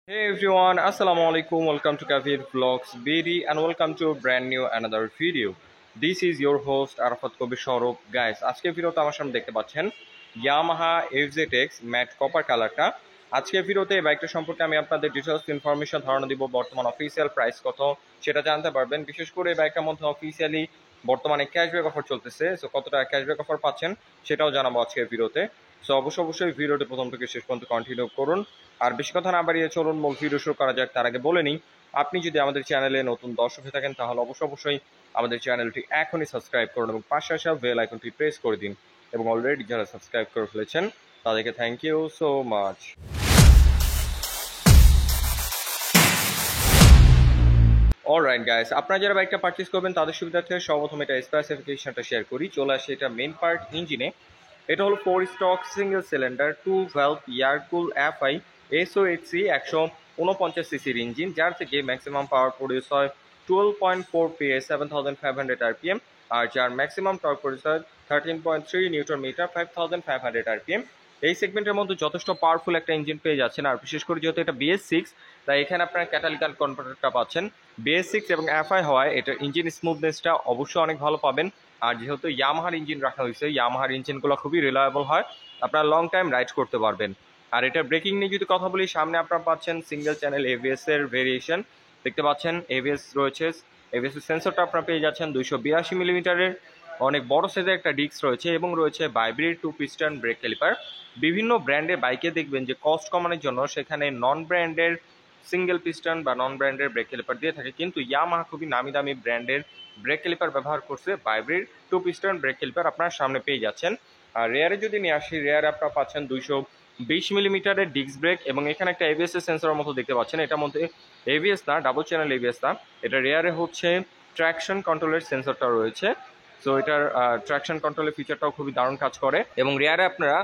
Hey everyone, Assalamu alaikum. Welcome to Kavir Vlogs BD and welcome to a brand new another video. This is your host Arafat Kobir Shorop. Guys, আজকে ভিডিওতে আমার সামনে দেখতে পাচ্ছেন Yamaha FZX mat copper কালারটা। আজকে ভিডিওতে এই বাইকটা সম্পর্কে আমি আপনাদের ডিটেইলস ইনফরমেশন ধারণা দিব, বর্তমান অফিসিয়াল প্রাইস কত সেটা জানতে পারবেন। বিশেষ করে এই বাইকটার মধ্যে অফিসিয়ালি বর্তমানে ক্যাশব্যাক অফার চলতেছে, সো কত টাকা ক্যাশব্যাক অফার পাচ্ছেন সেটাও জানাবো আজকের ভিডিওতে। সো অবশ্যই ভিডিওটি প্রথম থেকে শেষ পর্যন্ত কন্টিনিউ করুন। আর বেশি কথা না বাড়িয়ে চলুন মূল ভিডিও শুরু করা যাক। তার আগে বলে নিই, আপনি যদি আমাদের চ্যানেলে নতুন দর্শক হয়ে থাকেন তাহলে অবশ্যই আমাদের চ্যানেলটি এখনই সাবস্ক্রাইব করুন এবং পাশে আসা বেল আইকনটি প্রেস করে দিন। এবং অলরেডি যারা সাবস্ক্রাইব করে ফেলেছেন তাদেরকে thank you so much. Alright guys, আপনারা যারা বাইকটা পারচেস করবেন তাদের সুবিধার্থে সর্বপ্রথম এটা স্পেসিফিকেশনটা শেয়ার করি। চলে আসে এটা মেন পার্ট ইঞ্জিনে। এটা হলো 4 stock single cylinder 2 valve air cool FI SOHC 149 সিসির ইঞ্জিন, যার থেকে ম্যাক্সিমাম পাওয়ার প্রডিউস হয় 12.4 PS 7500 RPM, আর যার ম্যাক্সিমাম টর্ক প্রডিউস হয় 13.3 নিউটন মিটার 5500 RPM। এই সেগমেন্টের মধ্যে যথেষ্ট পাওয়ারফুল একটা ইঞ্জিন পেয়ে যাচ্ছেন। আর বিশেষ করে যেহেতু এটা BS6, তাই এখানে আপনারা ক্যাটালিক্যাল কনভার্টারটা পাচ্ছেন। BS6 এবং এফআই হওয়ায় এটার ইঞ্জিন স্মুথনেসটা অবশ্যই অনেক ভালো পাবেন। আর যেহেতু ইয়ামাহার ইঞ্জিন রাখা হয়েছে, ইয়ামাহার ইঞ্জিনগুলো খুবই রিলায়েবল হয়, আপনারা লং টাইম রাইড করতে পারবেন। আর এটার ব্রেকিং নিয়ে যদি কথা বলি, সামনে আপনারা পাচ্ছেন সিঙ্গেল চ্যানেল ABS এর ভেরিয়েশন দেখতে পাচ্ছেন। ABS রয়েছে, ABS এর সেন্সরটা আপনারা পেয়ে যাচ্ছেন 282 মিলিমিটারের, অনেক বড় সাইজের একটা ডিস্ক রয়েছে এবং রয়েছে ভাইব্রেট 2 পিস্টন ব্রেক ক্যালিপার। বিভিন্ন ব্র্যান্ডের বাইকে দেখবেন যে কস্ট কমানোর জন্য সেখানে নন ব্র্যান্ডের সিঙ্গেল পিস্টন বা নন ব্র্যান্ডের ব্রেক ক্যালিপার দিয়ে থাকে, কিন্তু ইয়ামাহা খুবই নামি দামি ব্র্যান্ডের ব্রেক ক্যালিপার ব্যবহার করছে। ভাইব্রেট 2 পিস্টন ব্রেক ক্যালিপার আপনার সামনে পেয়ে যাচ্ছেন। আর রেয়ারে যদি নিয়ে আসি, রেয়ারে আপনারা পাচ্ছেন 220 মিলিমিটারের ডিস্ক ব্রেক এবং এখানে একটা ABS এর সেন্সরের মতো দেখতে পাচ্ছেন। এটার মধ্যে ABS না, ডাবল চ্যানেল ABS না, এটা রেয়ারে হচ্ছে ট্র্যাকশন কন্ট্রোলের সেন্সরটা রয়েছে। সো এটার ট্র্যাকশন কন্ট্রোলের ফিচারটাও খুবই দারুণ কাজ করে। এবং রেয়ারে আপনারা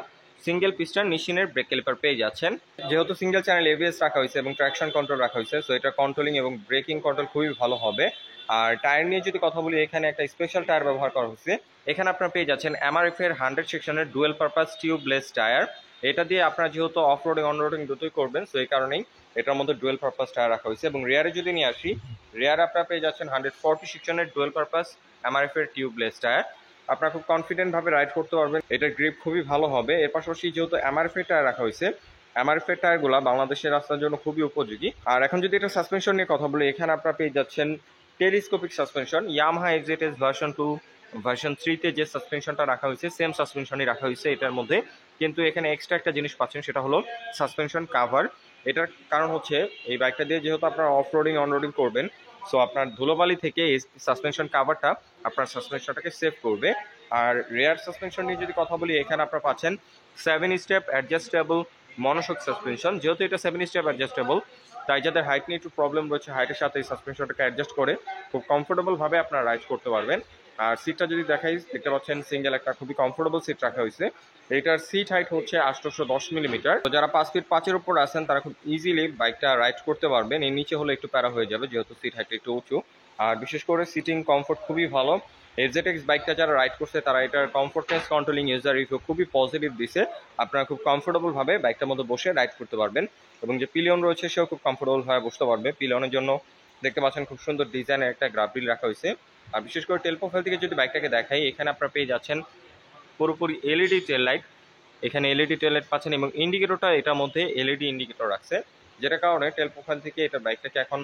সিঙ্গেল পিস্টন নিশিনের ব্রেক ক্যালিপার পেয়ে যাচ্ছেন। যেহেতু সিঙ্গেল চ্যানেল ABS রাখা হয়েছে এবং ট্র্যাকশন কন্ট্রোল রাখা হয়েছে, সো এটা কন্ট্রোলিং এবং ব্রেকিং কন্ট্রোল খুবই ভালো হবে। আর টায়ার নিয়ে যদি কথা বলি, এখানে একটা স্পেশাল টায়ার ব্যবহার করা হয়েছে। এখানে আপনারা পেয়ে যাচ্ছেন MRF এর 100 সেকশনের ডুয়েল পারপাস টিউবলেস টায়ার। এটা দিয়ে আপনারা যেহেতু অফ রোডিং অন রোডিং দুটোই করবেন, সো এই কারণেই এটার মধ্যে ডুয়েল পারপাস টায়ার রাখা হয়েছে। এবং রেয়ারে যদি নিয়ে আসি, রেয়ারে আপনারা পেয়ে যাচ্ছেন 140 সেকশনের ডুয়েল পারপাস MRF এর টিউবলেস টায়ার। আপনারা খুব কনফিডেন্টভাবে রাইড করতে পারবেন, এটার গ্রিপ খুবই ভালো হবে। এর পাশাপাশি যেহেতু MRF এর টায়ার রাখা হয়েছে, MRF এর টায়ারগুলো বাংলাদেশের রাস্তার জন্য খুবই উপযোগী। আর এখন যদি এটা সাসপেনশন নিয়ে কথা বলি, এখানে আপনারা পেয়ে যাচ্ছেন টেলিস্কোপিক সাসপেনশন। ইয়ামাহা এক্সজেটএস ভার্সন 2 ভার্সন 3-তে যে সাসপেনশনটা রাখা হয়েছে সেম সাসপেনশনই রাখা হয়েছে এটার মধ্যে, কিন্তু এখানে এক্সট্রা একটা জিনিস পাচ্ছেন, সেটা হলো সাসপেনশন কাভার। এটার কারণ হচ্ছে এই বাইকটা দিয়ে যেহেতু আপনারা অফ রোডিং অন রোডিং করবেন, সো আপনার ধুলোবালি থেকে এই সাসপেনশন কাভারটা আপনার সাসপেনশনটাকে সেভ করবে। আর রেয়ার সাসপেনশন নিয়ে যদি কথা বলি, এখানে আপনারা পাচ্ছেন 7 স্টেপ অ্যাডজাস্টেবল মনোশক সাসপেনশন। যেহেতু এটা 7 স্টেপ অ্যাডজাস্টেবল, তাই যাদের হাইট নিয়ে একটু প্রবলেম রয়েছে, হাইটের সাথে এই সাসপেনশনটাকে অ্যাডজাস্ট করে খুব কমফোর্টেবলভাবে আপনারা রাইড করতে পারবেন। আর সিটটা যদি দেখাই, দেখতে পাচ্ছেন সিঙ্গেল একটা খুবই কমফোর্টেবল সিট রাখা হয়েছে। এটার সিট হাইট হচ্ছে 810 মিলিমিটার। তো যারা 5 ফিট 5-এর উপর আছেন তারা খুব ইজিলি বাইকটা রাইড করতে পারবেন। এর নিচে হলে একটু প্যারা হয়ে যাবে যেহেতু সিট হাইট একটু উঁচু। আর বিশেষ করে সিটিং কমফোর্ট খুবই ভালো। এফজেডএক্স বাইকটা যারা রাইড করছে তারা এটার কমফোর্টনেস কন্ট্রোলিং ইউজার রিভিউ খুবই পজিটিভ দিছে। আপনারা খুব কমফোর্টেবলভাবে বাইকটার মধ্যে বসে রাইড করতে পারবেন। এবং যে পিলিয়ন রয়েছে সেও খুব কমফোর্টেবলভাবে বসতে পারবে। পিলিয়নের জন্য দেখতে পাচ্ছেন খুব সুন্দর ডিজাইনের একটা গ্রাফিল রাখা হয়েছে। আর বিশেষ করে টেল প্রোফাইল থেকে যদি বাইকটাকে দেখাই, এখানে আপনারা পেয়ে যাচ্ছেন পুরোপুরি এলইডি টেল লাইট। এখানে এলইডি টেল লাইট পাচ্ছেন এবং ইন্ডিকেটরটা এটার মধ্যে এলইডি ইন্ডিকেটর রাখছে, যেটার কারণে টেল প্রোফাইল থেকে এটা বাইকটাকে এখন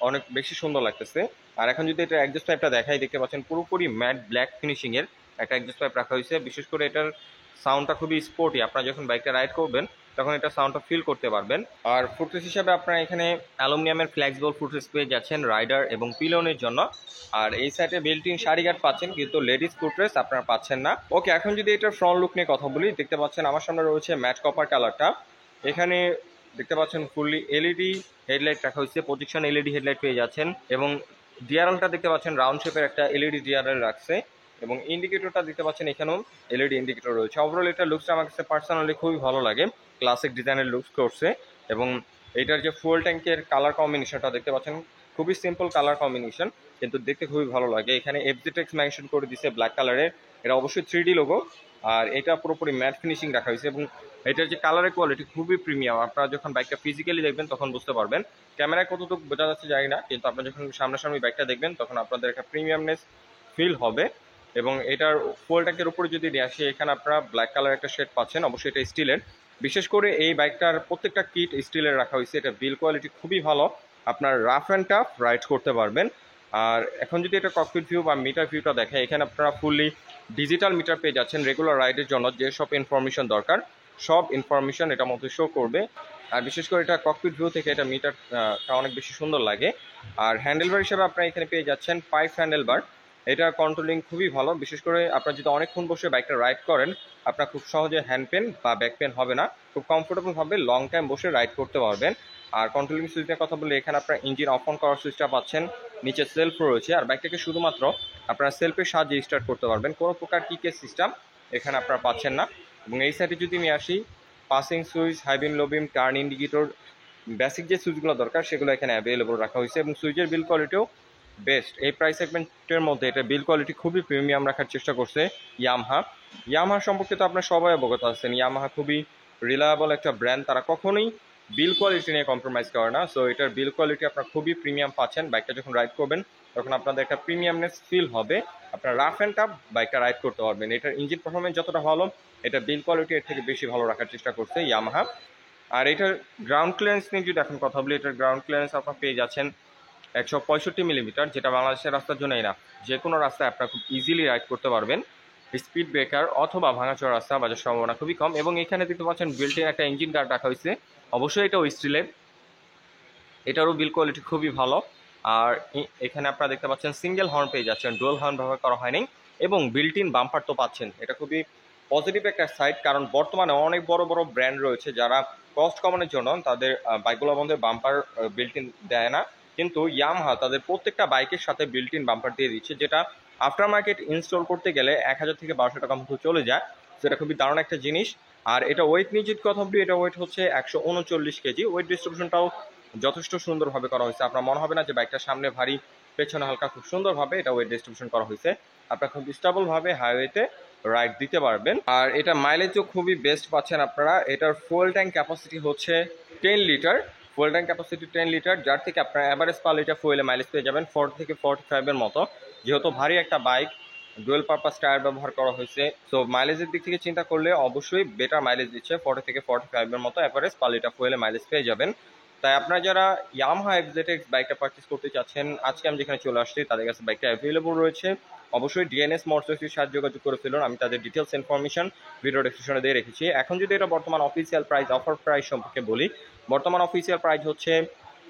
অনেক বেশি সুন্দর লাগতেছে। আর এখন যদি এটা অ্যাডজাস্ট পাইপটা দেখাই, দেখতে পাচ্ছেন পুরোপুরি ম্যাট ব্ল্যাক ফিনিশিংয়ের একটা অ্যাডজাস্ট পাইপ রাখা হয়েছে। বিশেষ করে এটার সাউন্ডটা খুবই স্পোর্টি, আপনারা যখন বাইকটা রাইড করবেন তখন এটা সাউন্ডটা ফিল করতে পারবেন। আর ফুটরেস হিসাবে আপনারা এখানে অ্যালুমিনিয়ামের ফ্লেক্সিবল ফুটরেস পেয়ে যাচ্ছেন রাইডার এবং পিলনের জন্য। আর এই সাইডে বিল্ট ইন শাড়ি গার্ড পাচ্ছেন, কিন্তু লেডিস ফুটরেস আপনারা পাচ্ছেন না। ওকে, এখন যদি এটার ফ্রন্ট লুক নিয়ে কথা বলি, দেখতে পাচ্ছেন আমার সামনে রয়েছে ম্যাট কপার কালারটা। এখানে দেখতে পাচ্ছেন ফুললি এলইডি হেডলাইট রাখা হয়েছে, প্রজেকশন এলইডি হেডলাইট পেয়ে যাচ্ছেন। এবং ডিআরএলটা দেখতে পাচ্ছেন রাউন্ড শেপের একটা এলইডি ডিআরএল রাখছে। এবং ইন্ডিকেটরটা দেখতে পাচ্ছেন এখানেও এলইডি ইন্ডিকেটর রয়েছে। ওভারঅল এটা লুকসটা আমার কাছে পার্সোনালি খুবই ভালো লাগে, ক্লাসিক ডিজাইনের লুকস করছে। এবং এটার যে ফুয়েল ট্যাঙ্কের কালার কম্বিনেশনটা দেখতে পাচ্ছেন, খুবই সিম্পল কালার কম্বিনেশন, কিন্তু দেখতে খুবই ভালো লাগে। এখানে এফজেডএক্স মেনশন করে দিছে ব্ল্যাক কালারের, এটা অবশ্যই 3D লোগো। আর এটা পুরোপুরি ম্যাট ফিনিশিং রাখা হয়েছে এবং এটার যে কালারের কোয়ালিটি খুবই প্রিমিয়াম। আপনারা যখন বাইকটা ফিজিক্যালি দেখবেন তখন বুঝতে পারবেন। ক্যামেরায় কতটুকু বোঝা যাচ্ছে জানি না, কিন্তু আপনারা যখন সামনাসামনি বাইকটা দেখবেন তখন আপনাদের একটা প্রিমিয়ামনেস ফিল হবে। এবং এটার ফুয়েল ট্যাঙ্কের উপরে যদি নিয়ে আসি, এখানে আপনারা ব্ল্যাক কালার একটা শেড পাচ্ছেন, অবশ্যই এটা স্টিলের। বিশেষ করে এই বাইকটার প্রত্যেকটা কিট স্টিলের রাখা হয়েছে। এটা বিল কোয়ালিটি খুবই ভালো, আপনার রাফ অ্যান্ড টাফ রাইড করতে পারবেন। আর এখন যদি এটা ককপিট ভিউ বা মিটার ভিউটা দেখে, এখানে আপনারা ফুললি ডিজিটাল মিটার পেয়ে যাচ্ছেন। রেগুলার রাইডের জন্য যে সব ইনফরমেশন দরকার সব ইনফরমেশন এটার মধ্যে শো করবে। আর বিশেষ করে এটা ককপিট ভিউ থেকে এটা মিটারটা অনেক বেশি সুন্দর লাগে। আর হ্যান্ডেলবার হিসেবে আপনারা এখানে পেয়ে যাচ্ছেন পাইপ হ্যান্ডেলবার। এটা কন্ট্রোলিং খুবই ভালো। বিশেষ করে আপনারা যদি অনেকক্ষণ বসে বাইকটা রাইড করেন, আপনার খুব সহজে হ্যান্ড পেন বা ব্যাক পেন হবে না, খুব কমফোর্টেবলভাবে লং টাইম বসে রাইড করতে পারবেন। আর কন্ট্রোলিং সুইচের কথা বললে, এখানে আপনার ইঞ্জিন অফ অন করার সুইচটা পাচ্ছেন, নিচে সেলফ রয়েছে। আর বাইকটাকে শুধুমাত্র আপনারা সেলফের সাহায্যে স্টার্ট করতে পারবেন, কোনো প্রকার কিকের সিস্টেম এখানে আপনারা পাচ্ছেন না। এবং এই সাইডে যদি আমি আসি, passing switch, high beam low beam, turn indicator, basic যে সুইচগুলো দরকার সেগুলো এখানে অ্যাভেলেবল রাখা হয়েছে। এবং সুইচের বিল কোয়ালিটিও বেস্ট। এই প্রাইস সেগমেন্টের মধ্যে এটা বিল কোয়ালিটি খুবই প্রিমিয়াম রাখার চেষ্টা করছে ইয়ামাহা। ইয়ামাহা সম্পর্কে তো আপনারা সবাই অবগত আছেন, ইয়ামাহা খুবই রিলায়েবল একটা ব্র্যান্ড। তারা কখনোই বিল কোয়ালিটি নিয়ে কম্প্রোমাইজ করে না। সো এটার বিল কোয়ালিটি আপনারা খুবই প্রিমিয়াম পাচ্ছেন। বাইকটা যখন রাইড করবেন তখন আপনাদের একটা প্রিমিয়ামনেস ফিল হবে, আপনারা রাফ অ্যান্ড টাফ বাইকটা রাইড করতে পারবেন। এটার ইঞ্জিন পারফরমেন্স যতটা ভালো, এটা বিল কোয়ালিটি এর থেকে বেশি ভালো রাখার চেষ্টা করছে ইয়ামাহা। আর এটার গ্রাউন্ড ক্লিয়ারেন্স নিয়ে যদি এখন কথা বলি, এটার গ্রাউন্ড ক্লিয়ারেন্স আপনারা পেয়ে যাচ্ছেন 165 মিলিমিটার, যেটা বাংলাদেশের রাস্তার জন্যই না, যে কোনো রাস্তায় আপনারা খুব ইজিলি রাইড করতে পারবেন। স্পিড ব্রেকার অথবা ভাঙাচোরা রাস্তা বাজার সম্ভাবনা খুবই কম। এবং এখানে দেখতে পাচ্ছেন বিল্ট-ইন একটা ইঞ্জিন গার্ড রাখা হয়েছে, অবশ্যই এটাও স্টিলের। এটারও বিল কোয়ালিটি খুবই ভালো। আর এখানে আপনারা দেখতে পাচ্ছেন সিঙ্গেল হর্ন পেয়ে যাচ্ছেন, ডুয়াল হর্ন ব্যবহার করা হয়নি। এবং বিল্ট-ইন বাম্পার তো পাচ্ছেন, এটা খুবই পজিটিভ একটা সাইড। কারণ বর্তমানে অনেক বড় বড় ব্র্যান্ড রয়েছে যারা কস্ট কমানোর জন্য তাদের বাইকগুলোর মধ্যে বাম্পার বিল্ট-ইন দেয় না, কিন্তু ইয়ামাহা তাদের প্রত্যেকটা বাইকের সাথে বিল্ট-ইন বাম্পার দিয়ে দিচ্ছে, যেটা আফটার মার্কেট ইনস্টল করতে গেলে 1000 থেকে 1200 টাকা মতো চলে যায়। সেটা খুবই দারুণ একটা জিনিস। আর এটা ওয়েট নিয়ে যদি কথা বলি, এটা ওয়েট হচ্ছে 139 কেজি। ওয়েট ডিস্ট্রিবিউশনটাও যথেষ্ট সুন্দরভাবে করা হয়েছে। আপনার মনে হবে না যে বাইকটা সামনে ভারী, পেছনে হালকা, খুব সুন্দরভাবে এটা ওয়েট ডিস্ট্রিবিউশন করা হয়েছে। আপনারা খুব স্টেবলভাবে হাইওয়েতে রাইড দিতে পারবেন। আর এটা মাইলেজও খুবই বেস্ট পাচ্ছেন আপনারা। এটার ফুয়েল ট্যাঙ্ক ক্যাপাসিটি হচ্ছে 10 litre. Fuel tank capacity 10 litre, যার থেকে আপনারা অ্যাভারেজ পার লিটার ফুয়েলে মাইলেজ পেয়ে যাবেন 40 থেকে 45 এর মতো। যেহেতু ভারী একটা বাইক, ডুয়েল পারপাস টায়ার ব্যবহার করা হয়েছে, সো মাইলেজের দিক থেকে চিন্তা করলে অবশ্যই বেটার মাইলেজ দিচ্ছে। 40 থেকে 45 এর মতো অ্যাভারেজ পার লিটার ফুয়েলে মাইলেজ পেয়ে যাবেন। তাই আপনারা যারা ইয়ামাহা FZX বাইকটা পারচেস করতে চাচ্ছেন, আজকে আমি যেখানে চলে আসছি তাদের কাছে বাইকটা অ্যাভেলেবল রয়েছে। অবশ্যই ডিএনএস মোটরসের সাথে যোগাযোগ করে ফেলুন। আমি তাদের ডিটেলস ইনফরমেশন ভিডিও ডেসক্রিপশনে দিয়ে রেখেছি। এখন যদি এটা বর্তমান অফিসিয়াল প্রাইস, অফার প্রাইস সম্পর্কে বলি, বর্তমান অফিসিয়াল প্রাইস হচ্ছে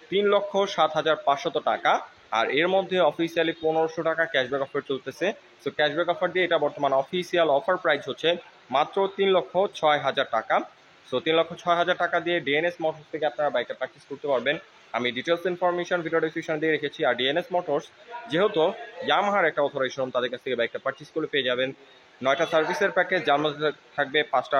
3,07,500 টাকা। আর এর মধ্যে অফিসিয়ালি 1500 টাকা ক্যাশব্যাক অফার চলতেছে। সো ক্যাশব্যাক অফার দিয়ে এটা বর্তমান অফিসিয়াল অফার প্রাইস হচ্ছে মাত্র 3,06,000 টাকা। সো 3,06,000 টাকা দিয়ে ডিএনএস মোটরস থেকে আপনারা বাইকটা পারচেস করতে পারবেন। আমি ডিটেলস ইনফরমেশন ভিডিও ডেসক্রিপশন দিয়ে রেখেছি। আর ডিএনএস মোটরস যেহেতু ইয়ামাহার একটা অথরাইজেশন, তাদের কাছ থেকে বাইকটা পারচেস করে পেয়ে যাবেন 9টা সার্ভিসের প্যাকেজ, যার মধ্যে থাকবে 5টা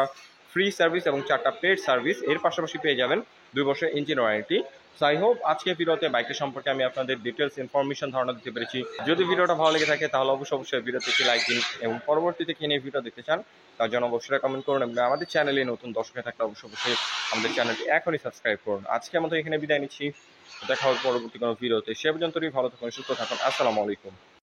ফ্রি সার্ভিস এবং 4টা পেড সার্ভিস। এর পাশাপাশি পেয়ে যাবেন 2 বছর engine warranty. So I hope আজকের ভিডিওতে বাইকের সম্পর্কে আমি আপনাদের ডিটেলস ইনফরমেশন ধারণা দিতে পেরেছি। যদি ভিডিওটা ভালো লেগে থাকে তাহলে অবশ্যই ভিডিওতে একটি লাইক দিন, এবং পরবর্তীতে কি নিয়ে ভিডিও দেখতে চান তার জন্য অবশ্যই কমেন্ট করুন। এবং আমাদের চ্যানেলে নতুন দর্শক থাকলে অবশ্যই আমাদের চ্যানেলটি এখনই সাবস্ক্রাইব করুন। আজকে আমাদের এখানে বিদায় নিচ্ছি, দেখা হবে পরবর্তী কোনো ভিডিওতে। সে পর্যন্তই ভালো থাকুন, সুস্থ থাকুন। আসসালামু আলাইকুম।